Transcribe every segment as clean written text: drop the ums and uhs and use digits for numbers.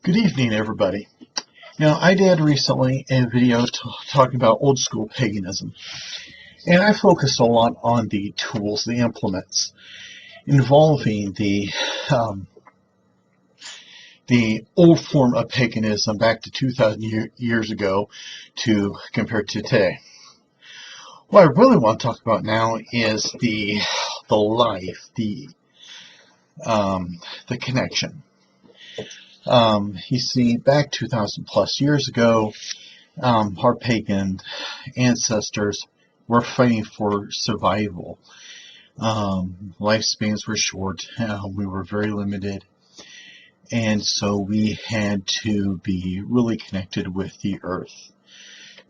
Good evening, everybody. Now, I did recently a video talking about old school paganism, and I focused a lot on the tools, the implements involving the old form of paganism back to 2,000 years ago to compared to today. What I really want to talk about now is the life, the connection. You see, back 2,000 plus years ago, our pagan ancestors were fighting for survival. Lifespans were short. We were very limited. And so we had to be really connected with the earth.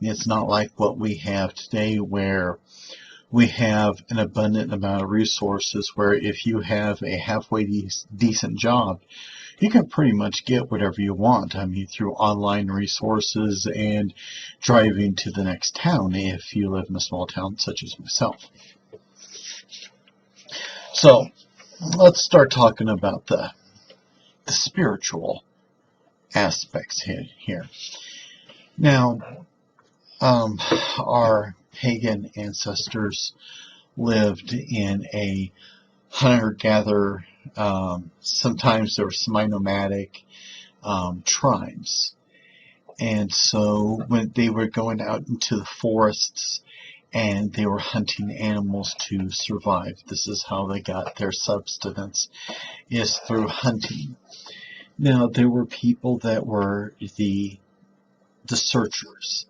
It's not like what we have today where we have an abundant amount of resources where if you have a halfway decent job, you can pretty much get whatever you want. I mean, through online resources and driving to the next town if you live in a small town such as myself. So let's start talking about the spiritual aspects here. Now, our pagan ancestors lived in a hunter-gatherer, sometimes there were semi-nomadic tribes. And so when they were going out into the forests and they were hunting animals to survive, this is how they got their subsistence, is through hunting. Now, there were people that were the searchers.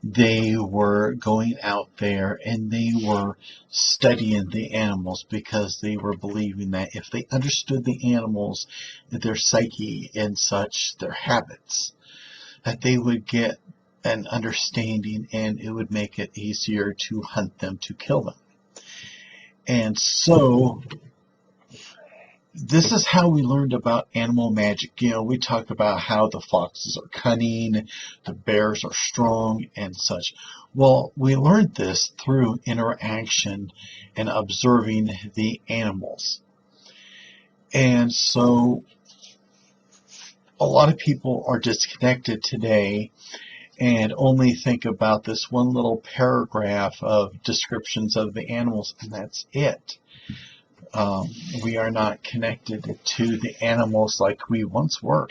They were going out there and they were studying the animals because they were believing that if they understood the animals, their psyche and such, their habits, that they would get an understanding and it would make it easier to hunt them, to kill them. And so this is how we learned about animal magic. You know, we talk about how the foxes are cunning, the bears are strong, and such. Well, we learned this through interaction and observing the animals. And so a lot of people are disconnected today and only think about this one little paragraph of descriptions of the animals, and that's it. We are not connected to the animals like we once were.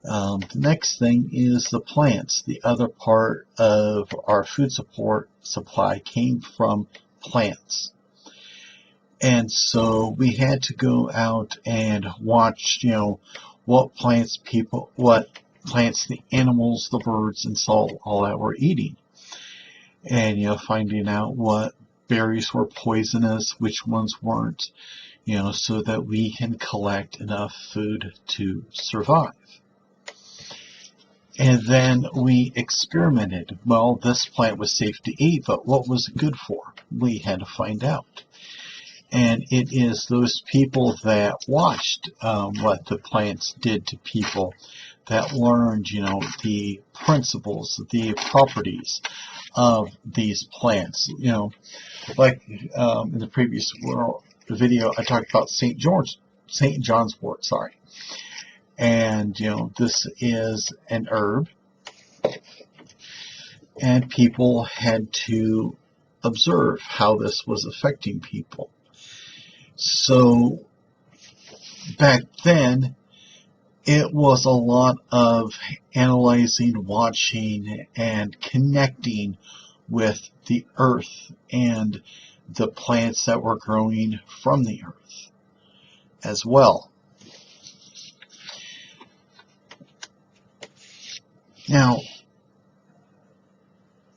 The next thing is the plants. The other part of our food supply came from plants. And so we had to go out and watch, what plants the animals, the birds, and all that were eating. And, finding out what berries were poisonous, which ones weren't, so that we can collect enough food to survive. And then we experimented. Well, this plant was safe to eat, but what was it good for? We had to find out. And it is those people that watched what the plants did to people that learned, the principles, the properties of these plants. Like in the previous video, I talked about St. John's wort, sorry. And, this is an herb. And people had to observe how this was affecting people. So back then, it was a lot of analyzing, watching, and connecting with the earth and the plants that were growing from the earth as well. Now,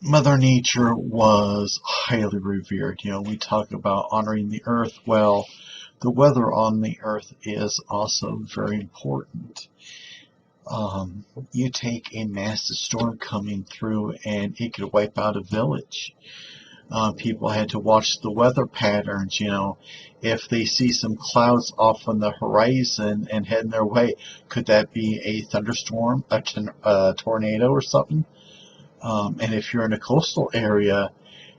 Mother Nature was highly revered. We talk about honoring the earth. Well, the weather on the earth is also very important. You take a massive storm coming through and it could wipe out a village. People had to watch the weather patterns. If they see some clouds off on the horizon and heading their way, could that be a thunderstorm, a tornado or something? And if you're in a coastal area,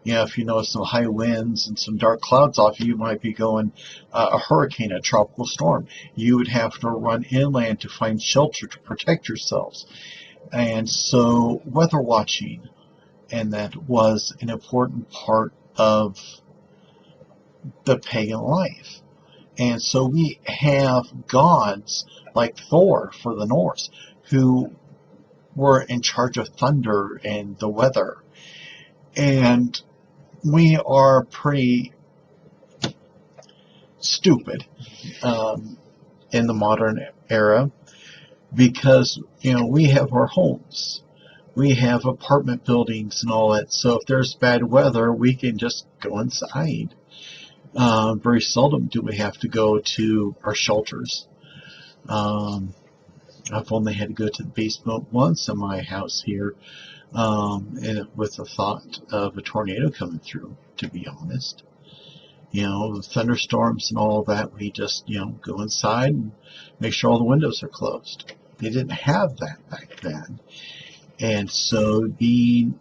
You know, if you notice some high winds and some dark clouds off, you might be going a hurricane, a tropical storm. You would have to run inland to find shelter to protect yourselves. And so weather watching, and that was an important part of the pagan life. And so we have gods like Thor for the Norse who were in charge of thunder and the weather. And we are pretty stupid in the modern era because, you know, we have our homes. We have apartment buildings and all that. So if there's bad weather, we can just go inside. Very seldom do we have to go to our shelters. I've only had to go to the basement once in my house here, with the thought of a tornado coming through, to be honest. You know, the thunderstorms and all that, we just, you know, go inside and make sure all the windows are closed. They didn't have that back then. And so being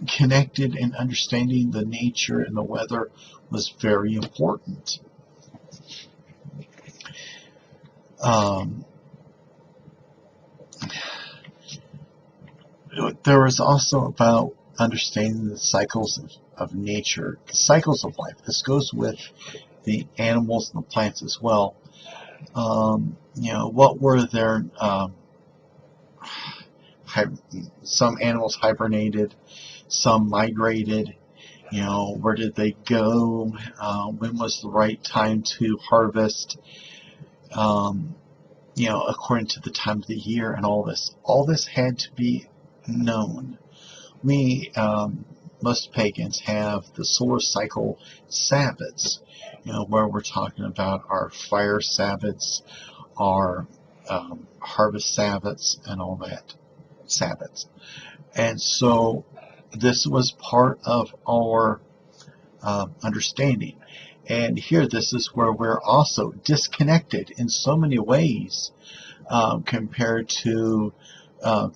connected and understanding the nature and the weather was very important. There was also about understanding the cycles of nature, the cycles of life. This goes with the animals and the plants as well. You know, what were their some animals hibernated, some migrated. You know, where did they go? When was the right time to harvest? You know, according to the time of the year and all this. All this had to be known. We, most pagans, have the solar cycle Sabbats, you know, where we're talking about our fire Sabbats, our harvest Sabbats, and all that. Sabbats. And so this was part of our understanding. And here, this is where we're also disconnected in so many ways compared to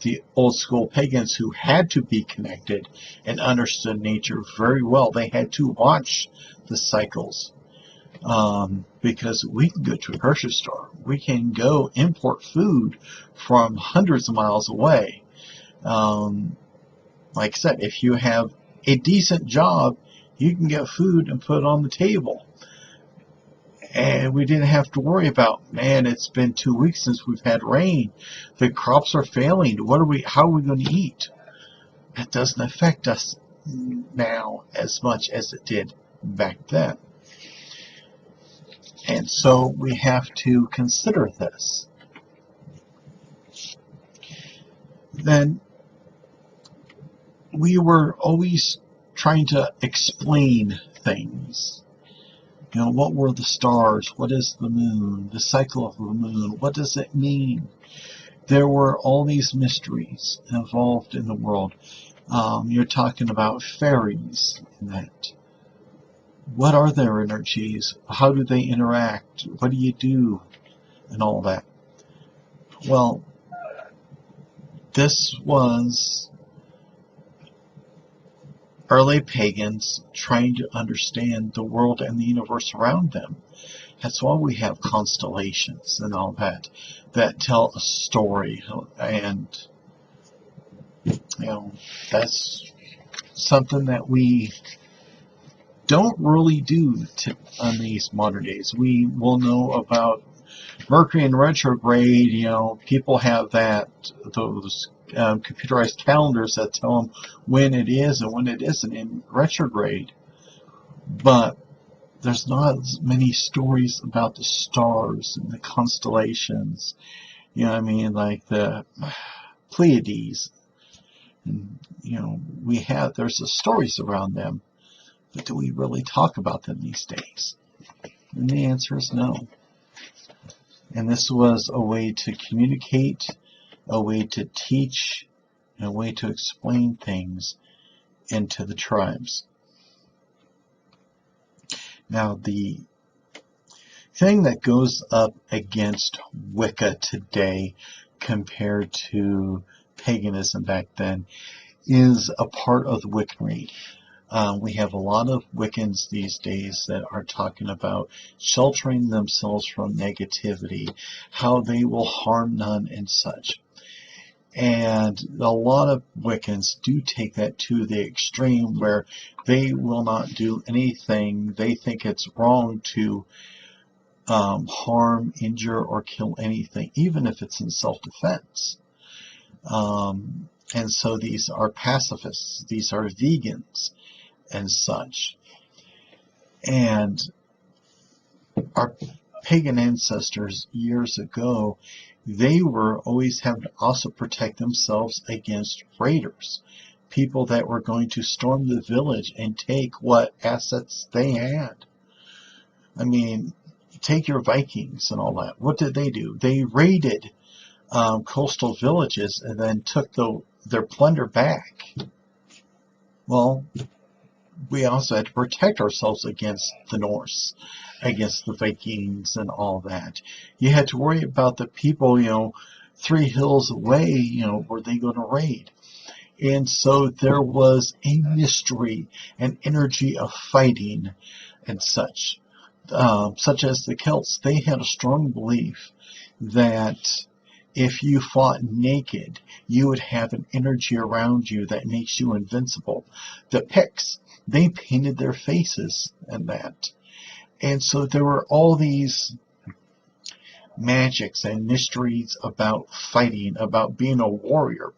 the old school pagans who had to be connected and understood nature very well. They had to watch the cycles because we can go to a grocery store. We can go import food from hundreds of miles away. Like I said, if you have a decent job, you can get food and put it on the table. And we didn't have to worry about, man, it's been 2 weeks since we've had rain. The crops are failing. How are we going to eat? That doesn't affect us now as much as it did back then. And so we have to consider this. Then we were always trying to explain things. You know, what were the stars? What is the moon? The cycle of the moon? What does it mean? There were all these mysteries involved in the world. You're talking about fairies and that. What are their energies? How do they interact? What do you do? And all that. Well, this was early pagans trying to understand the world and the universe around them. That's why we have constellations and all that tell a story. And, you know, that's something that we don't really do on these modern days. We will know about Mercury in retrograde. You know, people have those computerized calendars that tell them when it is and when it isn't in retrograde. But there's not as many stories about the stars and the constellations. You know what I mean? Like the Pleiades. And, you know, there's the stories around them. But do we really talk about them these days? And the answer is no. And this was a way to communicate, a way to teach, and a way to explain things into the tribes. Now, the thing that goes up against Wicca today compared to paganism back then is a part of the Wiccanry. We have a lot of Wiccans these days that are talking about sheltering themselves from negativity, how they will harm none and such. And a lot of Wiccans do take that to the extreme where they will not do anything. They think it's wrong to harm, injure, or kill anything, even if it's in self-defense. And so these are pacifists, these are vegans and such. And our pagan ancestors years ago, they were always having to also protect themselves against raiders, people that were going to storm the village and take what assets they had. I mean, take your Vikings and all that. What did they do? They raided coastal villages and then took their plunder back. Well, we also had to protect ourselves against the Norse, against the Vikings and all that. You had to worry about the people, 3 hills away, were they going to raid? And so there was a mystery, an energy of fighting and such. Such as the Celts, they had a strong belief that if you fought naked, you would have an energy around you that makes you invincible. The Picts, they painted their faces and that. And so there were all these magics and mysteries about fighting, about being a warrior.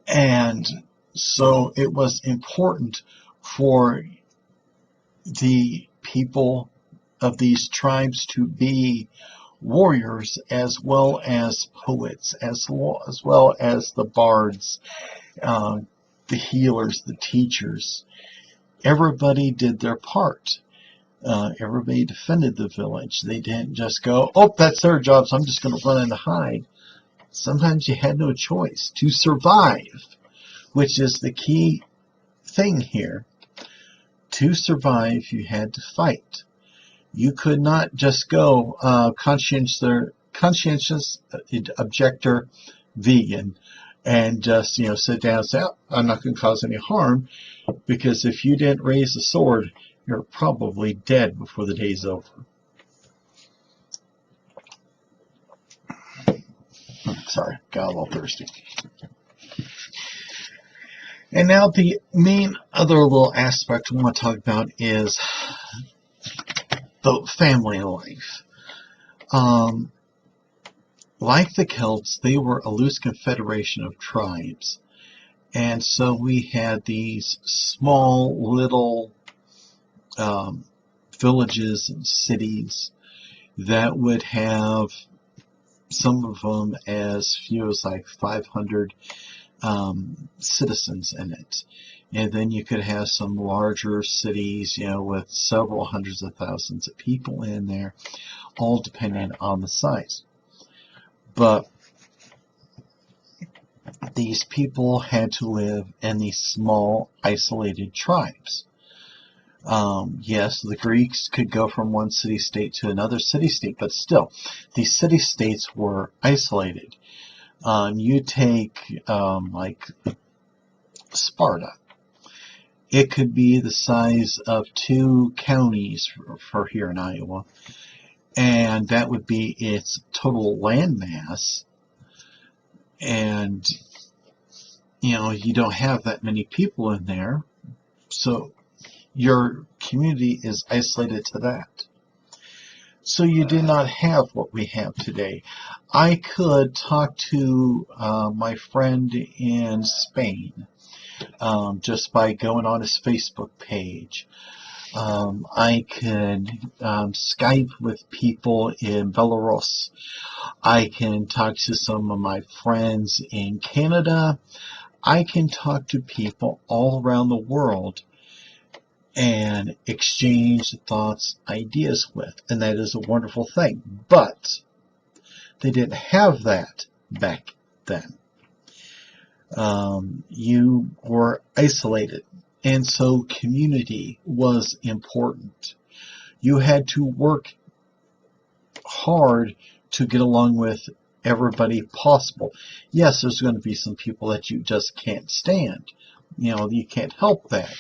And so it was important for the people of these tribes to be warriors as well as poets, as well as the bards, the healers, the teachers. Everybody did their part. Everybody defended the village. They didn't just go, oh, that's their job, so I'm just going to run and hide. Sometimes you had no choice to survive, which is the key thing here. To survive, you had to fight. You could not just go conscientious objector vegan and just sit down and say, oh, I'm not going to cause any harm, because if you didn't raise a sword, you're probably dead before the day's over. Sorry, got a little thirsty. And now the main other little aspect we want to talk about is the family life. Like the Celts, they were a loose confederation of tribes. And so we had these small little villages and cities that would have some of them as few as like 500 citizens in it. And then you could have some larger cities, with several hundreds of thousands of people in there, all depending on the size. But these people had to live in these small, isolated tribes. Yes, the Greeks could go from one city-state to another city-state, but still, these city-states were isolated. You take, like, Sparta. It could be the size of 2 counties for here in Iowa, and that would be its total land mass. And, you don't have that many people in there, so your community is isolated to that. So you did not have what we have today. I could talk to my friend in Spain just by going on his Facebook page. I could Skype with people in Belarus. I can talk to some of my friends in Canada. I can talk to people all around the world and exchange thoughts, ideas with. And that is a wonderful thing. But they didn't have that back then. You were isolated. And so community was important. You had to work hard to get along with everybody possible. Yes, there's going to be some people that you just can't stand. You can't help that.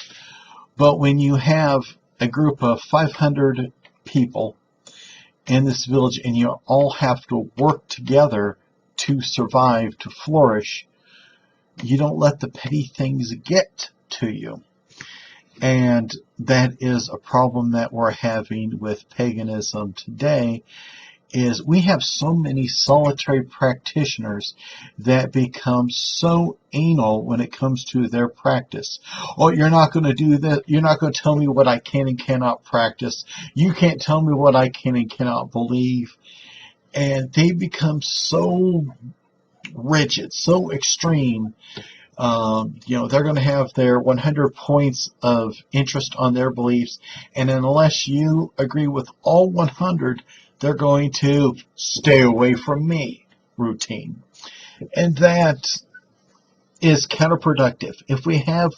But when you have a group of 500 people in this village and you all have to work together to survive, to flourish, you don't let the petty things get to you. And that is a problem that we're having with paganism today, is we have so many solitary practitioners that become so anal when it comes to their practice. Oh, you're not going to do that. You're not going to tell me what I can and cannot practice. You can't tell me what I can and cannot believe. And they become so rigid, so extreme. They're going to have their 100 points of interest on their beliefs, and unless you agree with all 100, they're going to stay away from me routine. And that is counterproductive. If we have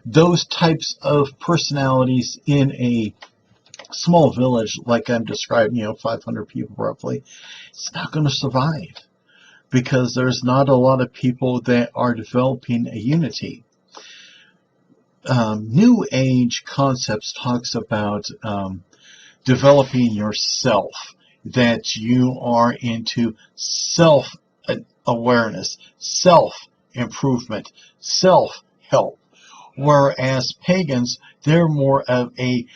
those types of personalities in a small village like I'm describing, 500 people roughly, it's not going to survive, because there's not a lot of people that are developing a unity. New Age concepts talks about developing yourself, that you are into self-awareness, self-improvement, self-help, whereas pagans, they're more of a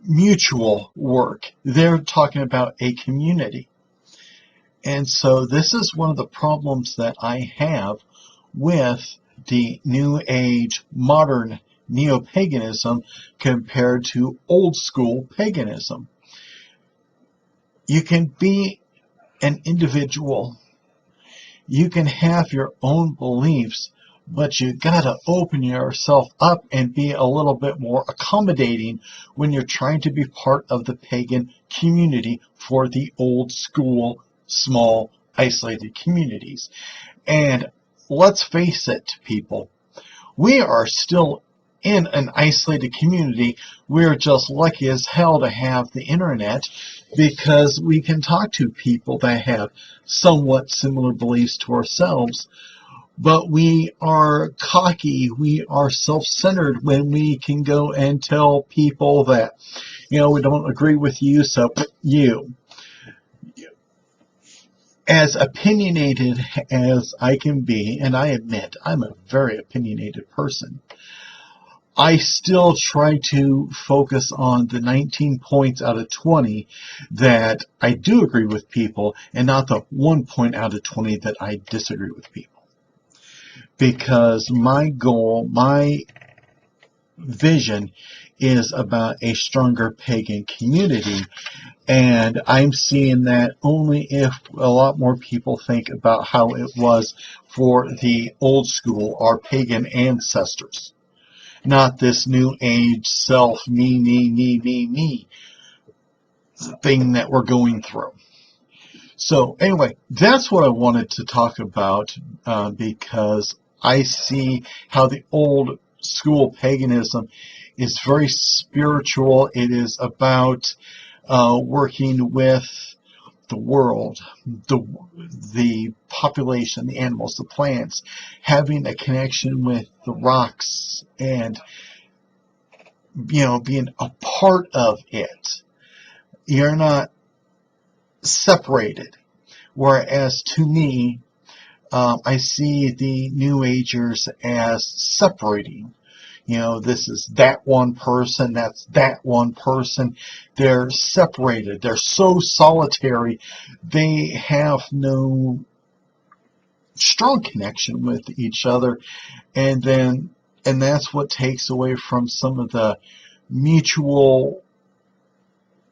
mutual work. They're talking about a community. And so this is one of the problems that I have with the New Age modern neo-paganism compared to old school paganism. You can be an individual. You can have your own beliefs, but you gotta open yourself up and be a little bit more accommodating when you're trying to be part of the pagan community for the old school, small, isolated communities. And let's face it, people, we are still in an isolated community. We're just lucky as hell to have the internet, because we can talk to people that have somewhat similar beliefs to ourselves. But we are cocky, we are self-centered when we can go and tell people that, we don't agree with you, so you. As opinionated as I can be, and I admit I'm a very opinionated person, I still try to focus on the 19 points out of 20 that I do agree with people, and not the 1 point out of 20 that I disagree with people. Because my goal, my vision is about a stronger pagan community, and I'm seeing that only if a lot more people think about how it was for the old school, our pagan ancestors. Not this new age self, me thing that we're going through. So anyway, that's what I wanted to talk about, because I see how the old school paganism is very spiritual. It is about working with the world, the population, the animals, the plants, having a connection with the rocks, and being a part of it. You're not separated. Whereas to me, I see the New Agers as separating. This is that one person, that's that one person. They're separated. They're so solitary. They have no strong connection with each other. And that's what takes away from some of the mutual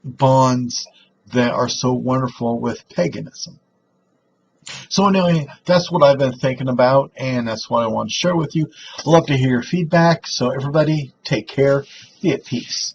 bonds that are so wonderful with paganism. So anyway, that's what I've been thinking about, and that's what I want to share with you. Love to hear your feedback. So everybody, take care. Be at peace.